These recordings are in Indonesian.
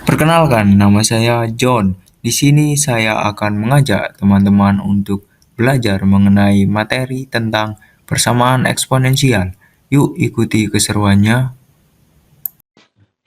Perkenalkan, nama saya John. Di sini saya akan mengajak teman-teman untuk belajar mengenai materi tentang persamaan eksponensial. Yuk ikuti keseruannya.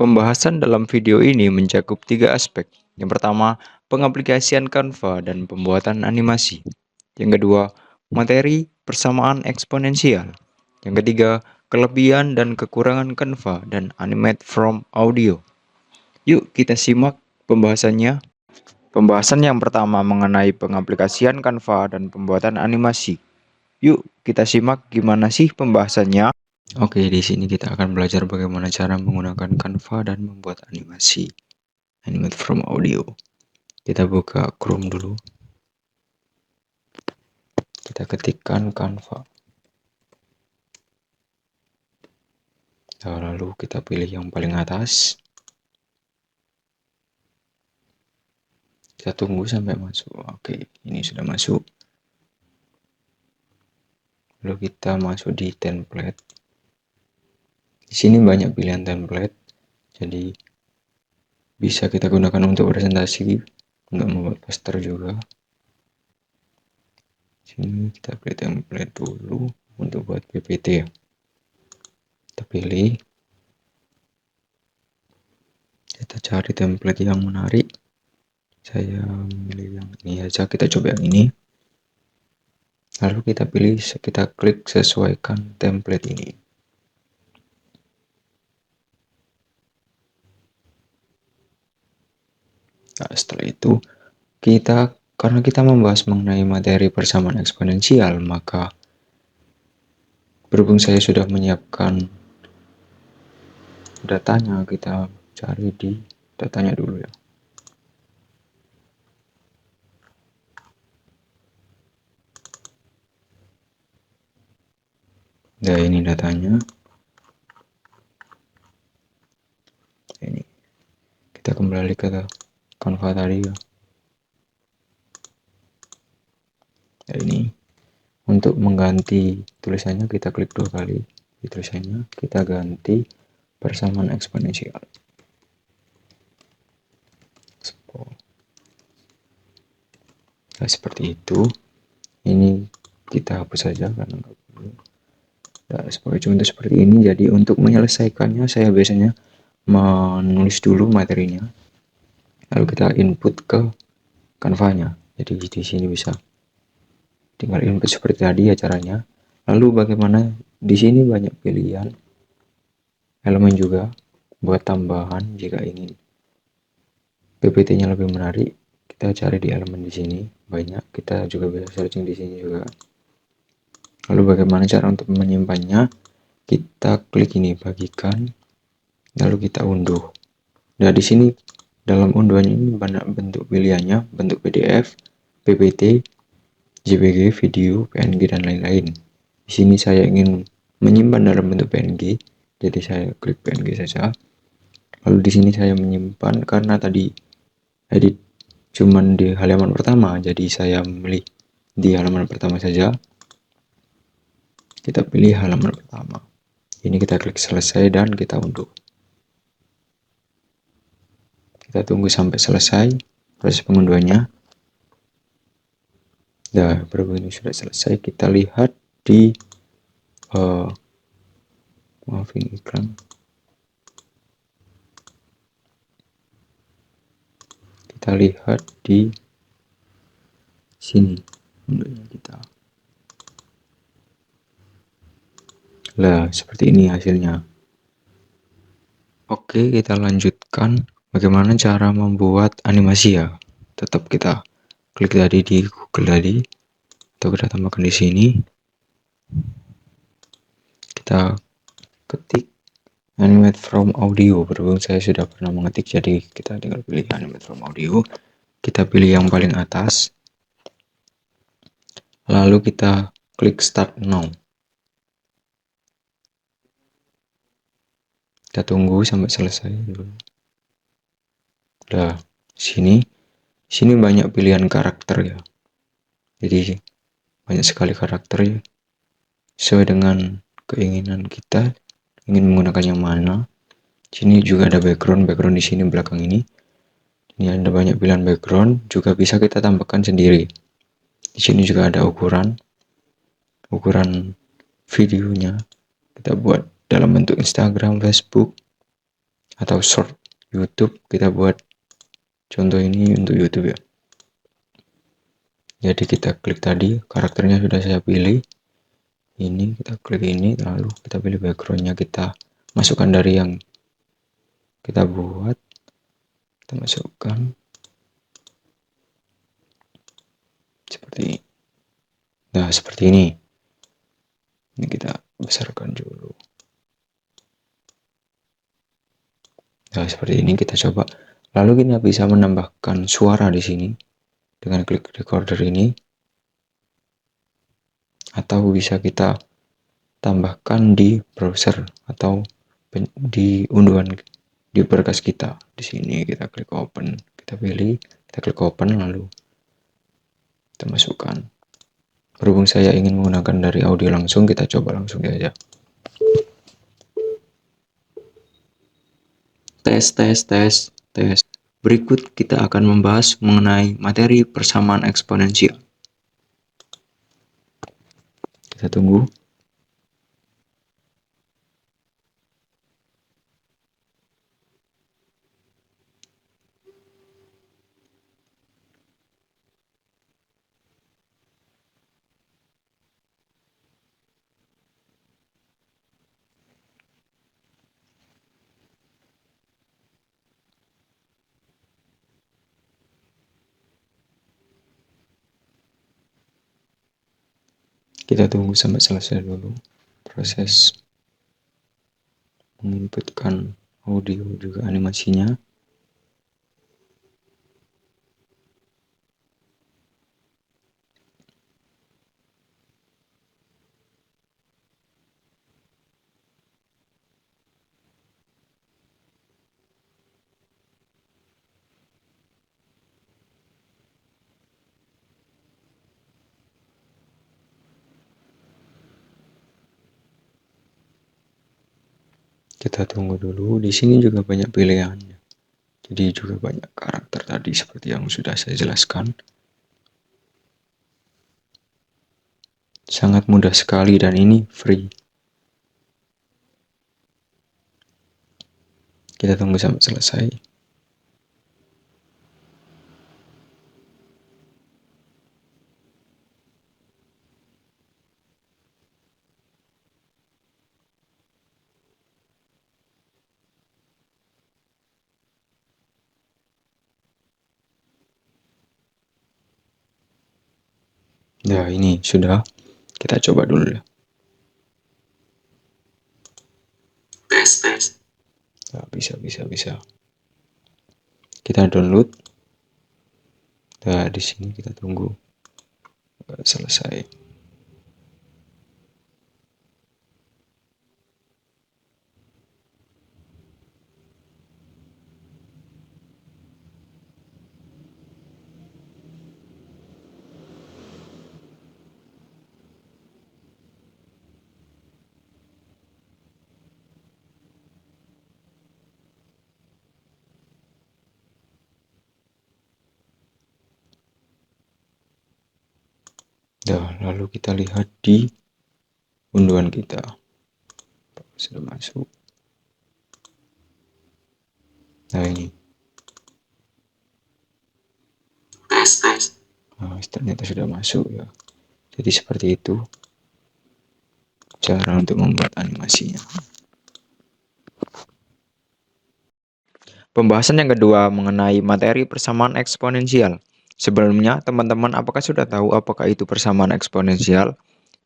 Pembahasan dalam video ini mencakup 3 aspek. Yang pertama, pengaplikasian Canva dan pembuatan animasi. Yang kedua, materi persamaan eksponensial. Yang ketiga, kelebihan dan kekurangan Canva dan Animate from Audio. Yuk kita simak pembahasannya. Pembahasan yang pertama mengenai pengaplikasian Canva dan pembuatan animasi. Yuk kita simak gimana sih pembahasannya. Oke, di sini kita akan belajar bagaimana cara menggunakan Canva dan membuat animasi. Animate from Audio. Kita buka Chrome dulu. Kita ketikkan Canva. Lalu kita pilih yang paling atas. Kita tunggu sampai masuk. Oke, ini sudah masuk. Lalu kita masuk di template. Di sini banyak pilihan template. Jadi bisa kita gunakan untuk presentasi, untuk membuat poster juga. Sini kita pilih template dulu untuk buat PPT ya. Kita pilih. Kita cari template yang menarik. Saya memilih yang ini aja, kita coba yang ini. Lalu kita pilih, kita klik sesuaikan template ini. Nah, setelah itu karena kita membahas mengenai materi persamaan eksponensial, maka berhubung saya sudah menyiapkan datanya, kita cari di datanya dulu ya. Nah, ini datanya. Ini kita kembali ke Canva tadi ya. Nah, ini untuk mengganti tulisannya kita klik 2 kali di tulisannya, kita ganti persamaan eksponensial. Nah, seperti itu. Ini kita hapus saja karena nggak perlu. Nah, sebagai contoh seperti ini. Jadi untuk menyelesaikannya saya biasanya menulis dulu materinya, lalu kita input ke Canva-nya. Jadi di sini bisa tinggal input seperti tadi ya caranya. Lalu bagaimana, di sini banyak pilihan elemen juga buat tambahan. Jika ingin PPT-nya lebih menarik, kita cari di elemen di sini banyak. Kita juga bisa searching di sini juga. Lalu bagaimana cara untuk menyimpannya? Kita klik ini bagikan, lalu kita unduh. Nah, di sini dalam unduhan ini banyak bentuk pilihannya, bentuk PDF, PPT, JPG, video, PNG dan lain-lain. Di sini saya ingin menyimpan dalam bentuk PNG, jadi saya klik PNG saja. Lalu di sini saya menyimpan karena tadi edit cuman di halaman pertama, jadi saya memilih di halaman pertama saja. Kita pilih halaman pertama. Ini kita klik selesai dan kita unduh. Kita tunggu sampai selesai proses pengunduhannya. Nah, berhubung ini sudah selesai, kita lihat di maafin iklan. Kita lihat di sini unduhnya kita. Nah, seperti ini hasilnya. Oke, kita lanjutkan bagaimana cara membuat animasi ya. Tetap kita klik tadi di Google tadi, atau kita tambahkan di sini. Kita ketik Animate from Audio. Berhubung saya sudah pernah mengetik, jadi kita tinggal pilih Animate from Audio. Kita pilih yang paling atas. Lalu kita klik Start Now. Kita tunggu sampai selesai dulu. Nah, sini banyak pilihan karakter ya. Jadi banyak sekali karakter ya. Sesuai dengan keinginan kita, ingin menggunakan yang mana. Sini juga ada background di sini belakang ini. Ini ada banyak pilihan background, juga bisa kita tambahkan sendiri. Di sini juga ada ukuran videonya. Kita buat dalam bentuk Instagram, Facebook, atau short YouTube. Kita buat contoh ini untuk YouTube ya. Jadi kita klik tadi, karakternya sudah saya pilih. Ini kita klik ini, lalu kita pilih backgroundnya, kita masukkan dari yang kita buat, kita masukkan seperti ini. Nah, seperti ini. Ini kita besarkan dulu. Nah, seperti ini kita coba. Lalu kita bisa menambahkan suara di sini dengan klik recorder ini, atau bisa kita tambahkan di browser atau di unduhan di berkas kita. Di sini kita klik open, kita pilih, kita klik open, lalu kita masukkan. Berhubung saya ingin menggunakan dari audio langsung, kita coba langsung saja. Tes. Berikut kita akan membahas mengenai materi persamaan eksponensial. Kita tunggu. Kita tunggu sampai selesai dulu proses menginputkan audio juga animasinya. Kita tunggu dulu. Di sini juga banyak pilihannya. Jadi juga banyak karakter tadi seperti yang sudah saya jelaskan. Sangat mudah sekali dan ini free. Kita tunggu sampai selesai. Nah, ini sudah. Kita coba dulu ya. Tes. Nah, bisa. Kita download. Nah, di sini kita tunggu selesai. Nah, lalu kita lihat di unduhan kita. Sudah masuk. Nah, ini. Tes. Nah, ternyata sudah masuk ya. Jadi seperti itu cara untuk membuat animasinya. Pembahasan yang kedua mengenai materi persamaan eksponensial. Sebelumnya, teman-teman apakah sudah tahu apakah itu persamaan eksponensial?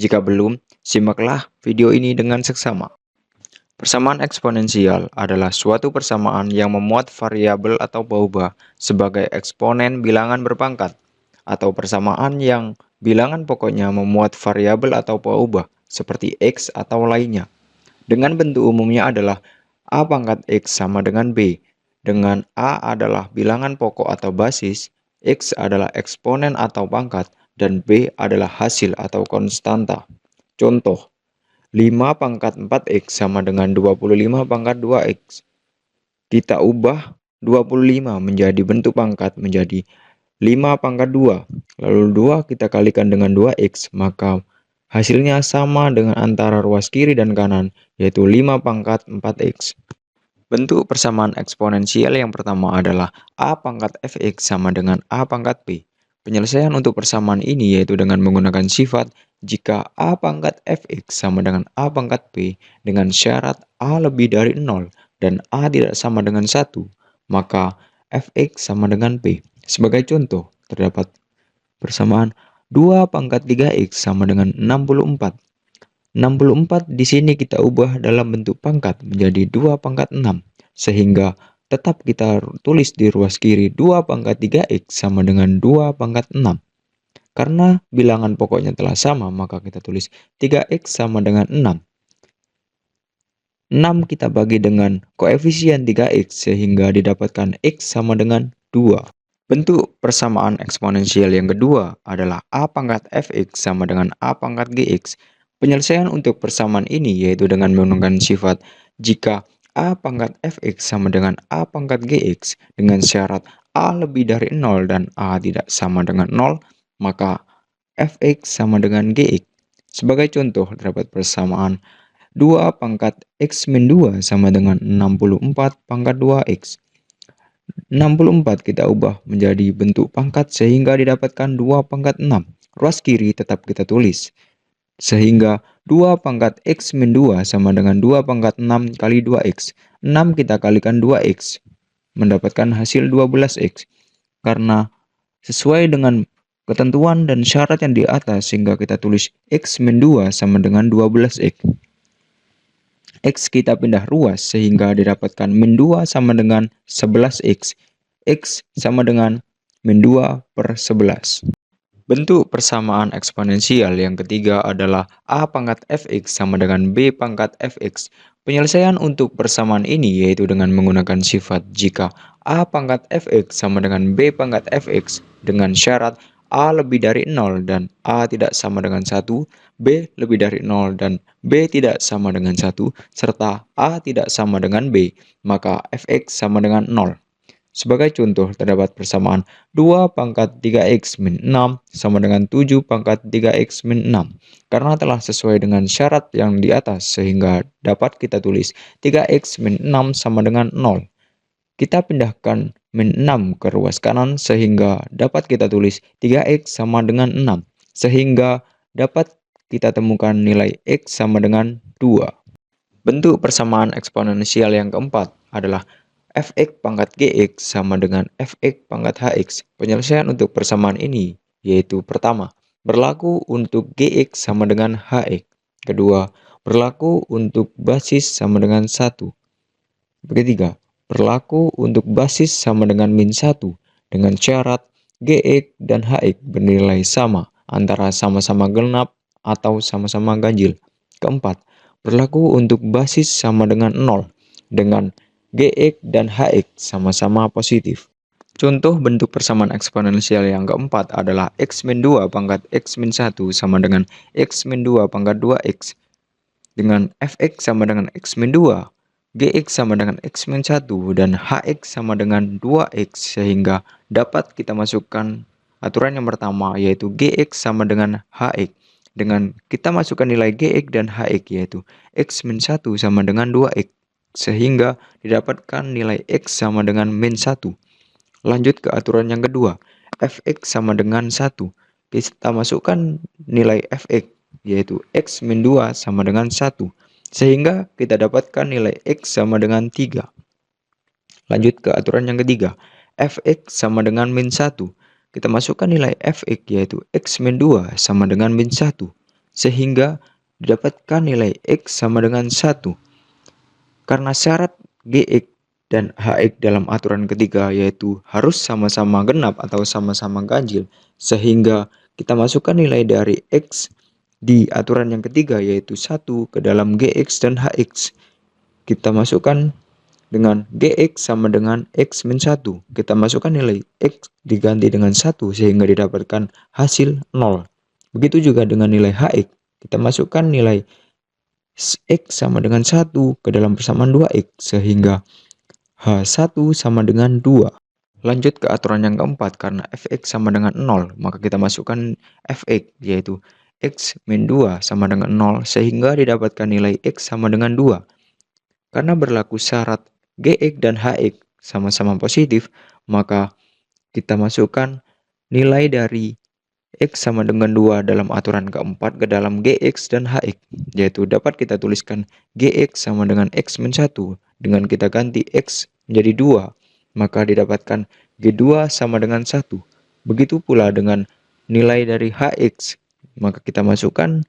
Jika belum, simaklah video ini dengan seksama. Persamaan eksponensial adalah suatu persamaan yang memuat variabel atau paubah sebagai eksponen bilangan berpangkat, atau persamaan yang bilangan pokoknya memuat variabel atau paubah seperti X atau lainnya. Dengan bentuk umumnya adalah A pangkat X sama dengan B, dengan A adalah bilangan pokok atau basis, X adalah eksponen atau pangkat, dan B adalah hasil atau konstanta. Contoh, 5 pangkat 4X sama dengan 25 pangkat 2X. Kita ubah 25 menjadi bentuk pangkat menjadi 5 pangkat 2. Lalu 2 kita kalikan dengan 2X, maka hasilnya sama dengan antara ruas kiri dan kanan, yaitu 5 pangkat 4X. Bentuk persamaan eksponensial yang pertama adalah A pangkat fx sama dengan A pangkat p. Penyelesaian untuk persamaan ini yaitu dengan menggunakan sifat jika A pangkat fx sama dengan A pangkat p dengan syarat A lebih dari 0 dan A tidak sama dengan 1, maka fx sama dengan p. Sebagai contoh, terdapat persamaan 2 pangkat 3x sama dengan 64. 64 di sini kita ubah dalam bentuk pangkat menjadi 2 pangkat 6, sehingga tetap kita tulis di ruas kiri 2 pangkat 3x sama dengan 2 pangkat 6. Karena bilangan pokoknya telah sama, maka kita tulis 3x sama dengan 6. 6 kita bagi dengan koefisien 3x sehingga didapatkan x sama dengan 2. Bentuk persamaan eksponensial yang kedua adalah A pangkat fx sama dengan A pangkat gx. Penyelesaian untuk persamaan ini yaitu dengan menggunakan sifat jika A pangkat fx sama dengan A pangkat gx dengan syarat A lebih dari 0 dan A tidak sama dengan 0, maka fx sama dengan gx. Sebagai contoh, terdapat persamaan 2 pangkat x min 2 sama dengan 64 pangkat 2x. 64 kita ubah menjadi bentuk pangkat sehingga didapatkan 2 pangkat 6. Ruas kiri tetap kita tulis. Sehingga 2 pangkat x min 2 sama dengan 2 pangkat 6 kali 2x. 6 kita kalikan 2x, mendapatkan hasil 12x. Karena sesuai dengan ketentuan dan syarat yang di atas, sehingga kita tulis x min 2 sama dengan 12x. X kita pindah ruas sehingga didapatkan min 2 sama dengan 11x. X sama dengan min 2 per 11. Bentuk persamaan eksponensial yang ketiga adalah A pangkat fx sama dengan B pangkat fx. Penyelesaian untuk persamaan ini yaitu dengan menggunakan sifat jika A pangkat fx sama dengan B pangkat fx dengan syarat A lebih dari 0 dan A tidak sama dengan 1, B lebih dari 0 dan B tidak sama dengan 1, serta A tidak sama dengan B, maka fx sama dengan 0. Sebagai contoh, terdapat persamaan 2 pangkat 3x min 6 sama dengan 7 pangkat 3x min 6. Karena telah sesuai dengan syarat yang di atas, sehingga dapat kita tulis 3x min 6 sama dengan 0. Kita pindahkan min 6 ke ruas kanan, sehingga dapat kita tulis 3x sama dengan 6. Sehingga dapat kita temukan nilai x sama dengan 2. Bentuk persamaan eksponensial yang keempat adalah fx pangkat gx sama dengan fx pangkat hx. Penyelesaian untuk persamaan ini yaitu pertama, berlaku untuk gx sama dengan hx. Kedua, berlaku untuk basis sama dengan 1. Ketiga, berlaku untuk basis sama dengan min 1 dengan syarat gx dan hx bernilai sama antara sama-sama genap atau sama-sama ganjil. Keempat, berlaku untuk basis sama dengan 0 dengan gx dan hx sama-sama positif. Contoh bentuk persamaan eksponensial yang keempat adalah x min 2 pangkat x min 1 sama dengan x min 2 pangkat 2x. Dengan fx sama dengan x min 2, gx sama dengan x min 1, dan hx sama dengan 2x, sehingga dapat kita masukkan aturan yang pertama yaitu gx sama dengan hx. Dengan kita masukkan nilai gx dan hx yaitu x min 1 sama dengan 2x, sehingga didapatkan nilai x sama dengan min 1. Lanjut ke aturan yang kedua, fx sama dengan 1. Kita masukkan nilai fx yaitu x min 2 sama dengan 1. Sehingga kita dapatkan nilai x sama dengan 3. Lanjut ke aturan yang ketiga, fx sama dengan min 1. Kita masukkan nilai fx yaitu x min 2 sama dengan min 1. Sehingga didapatkan nilai x sama dengan 1. Karena syarat gx dan hx dalam aturan ketiga yaitu harus sama-sama genap atau sama-sama ganjil, sehingga kita masukkan nilai dari x di aturan yang ketiga yaitu 1 ke dalam gx dan hx. Kita masukkan dengan GX sama dengan X min 1. Kita masukkan nilai X diganti dengan 1 sehingga didapatkan hasil 0. Begitu juga dengan nilai HX. Kita masukkan nilai X sama dengan 1 ke dalam persamaan 2X sehingga H1 sama dengan 2. Lanjut ke aturan yang keempat, karena fx sama dengan 0, maka kita masukkan fx, yaitu x min 2 sama dengan 0, sehingga didapatkan nilai x sama dengan 2. Karena berlaku syarat gx dan hx sama-sama positif, maka kita masukkan nilai dari x sama dengan 2 dalam aturan keempat ke dalam gx dan hx, yaitu dapat kita tuliskan gx sama dengan x min 1, dengan kita ganti x menjadi 2, maka didapatkan G2 sama dengan 1. Begitu pula dengan nilai dari HX, maka kita masukkan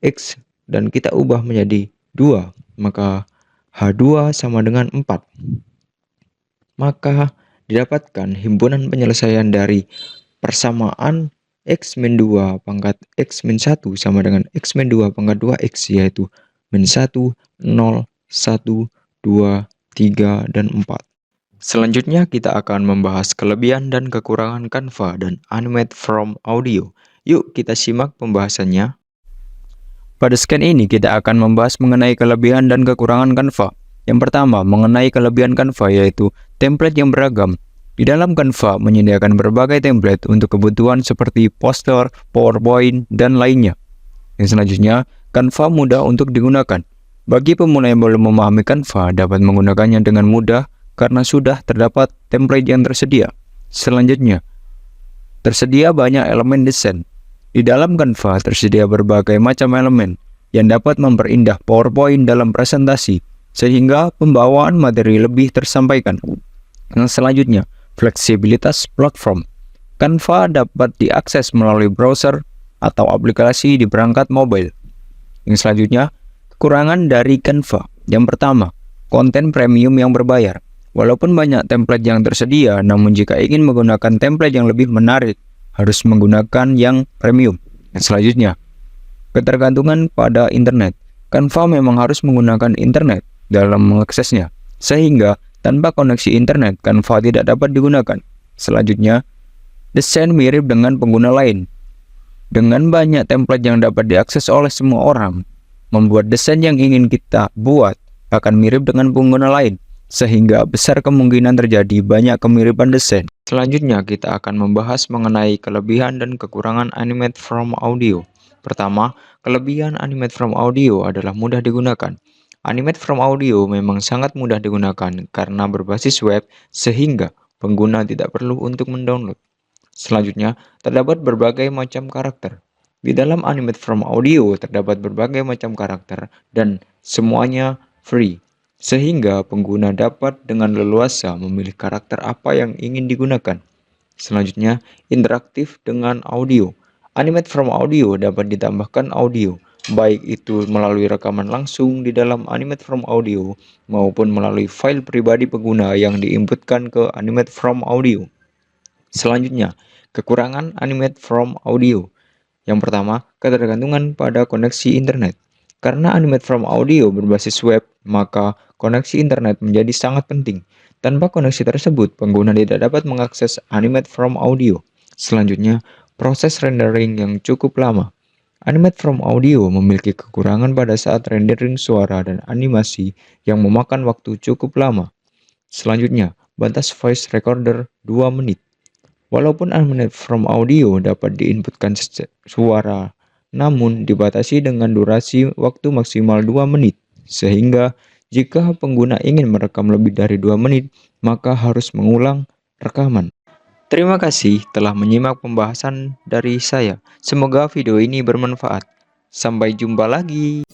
X dan kita ubah menjadi 2, maka H2 sama dengan 4. Maka didapatkan himpunan penyelesaian dari persamaan X min 2 pangkat X min 1 sama dengan X min 2 pangkat 2X, yaitu min 1, 0, 1, 2, 3, dan 4. Selanjutnya kita akan membahas kelebihan dan kekurangan Canva dan Animate from Audio. Yuk kita simak pembahasannya. Pada scan ini kita akan membahas mengenai kelebihan dan kekurangan Canva. Yang pertama, mengenai kelebihan Canva yaitu template yang beragam. Di dalam Canva menyediakan berbagai template untuk kebutuhan seperti poster, PowerPoint, dan lainnya. Yang selanjutnya, Canva mudah untuk digunakan. Bagi pemula yang belum memahami Canva dapat menggunakannya dengan mudah karena sudah terdapat template yang tersedia. Selanjutnya, tersedia banyak elemen desain. Di dalam Canva tersedia berbagai macam elemen yang dapat memperindah PowerPoint dalam presentasi, sehingga pembawaan materi lebih tersampaikan. Yang selanjutnya, fleksibilitas platform. Canva dapat diakses melalui browser atau aplikasi di perangkat mobile. Yang selanjutnya, kekurangan dari Canva. Yang pertama, konten premium yang berbayar. Walaupun banyak template yang tersedia, namun jika ingin menggunakan template yang lebih menarik, harus menggunakan yang premium. Dan selanjutnya, ketergantungan pada internet. Canva memang harus menggunakan internet dalam mengaksesnya, sehingga tanpa koneksi internet, Canva tidak dapat digunakan. Selanjutnya, desain mirip dengan pengguna lain. Dengan banyak template yang dapat diakses oleh semua orang, membuat desain yang ingin kita buat akan mirip dengan pengguna lain, sehingga besar kemungkinan terjadi banyak kemiripan desain. Selanjutnya kita akan membahas mengenai kelebihan dan kekurangan Animate from Audio. Pertama, kelebihan Animate from Audio adalah mudah digunakan. Animate from Audio memang sangat mudah digunakan karena berbasis web sehingga pengguna tidak perlu untuk mendownload. Selanjutnya, terdapat berbagai macam karakter. Di dalam Animate from Audio terdapat berbagai macam karakter dan semuanya free, sehingga pengguna dapat dengan leluasa memilih karakter apa yang ingin digunakan. Selanjutnya, interaktif dengan audio. Animate from Audio dapat ditambahkan audio, baik itu melalui rekaman langsung di dalam Animate from Audio maupun melalui file pribadi pengguna yang diinputkan ke Animate from Audio. Selanjutnya, kekurangan Animate from Audio. Yang pertama, ketergantungan pada koneksi internet. Karena Animate from Audio berbasis web, maka koneksi internet menjadi sangat penting. Tanpa koneksi tersebut, pengguna tidak dapat mengakses Animate from Audio. Selanjutnya, proses rendering yang cukup lama. Animate from Audio memiliki kekurangan pada saat rendering suara dan animasi yang memakan waktu cukup lama. Selanjutnya, batas voice recorder 2 menit. Walaupun Animate from Audio dapat diinputkan suara, namun dibatasi dengan durasi waktu maksimal 2 menit, sehingga jika pengguna ingin merekam lebih dari 2 menit, maka harus mengulang rekaman. Terima kasih telah menyimak pembahasan dari saya. Semoga video ini bermanfaat. Sampai jumpa lagi.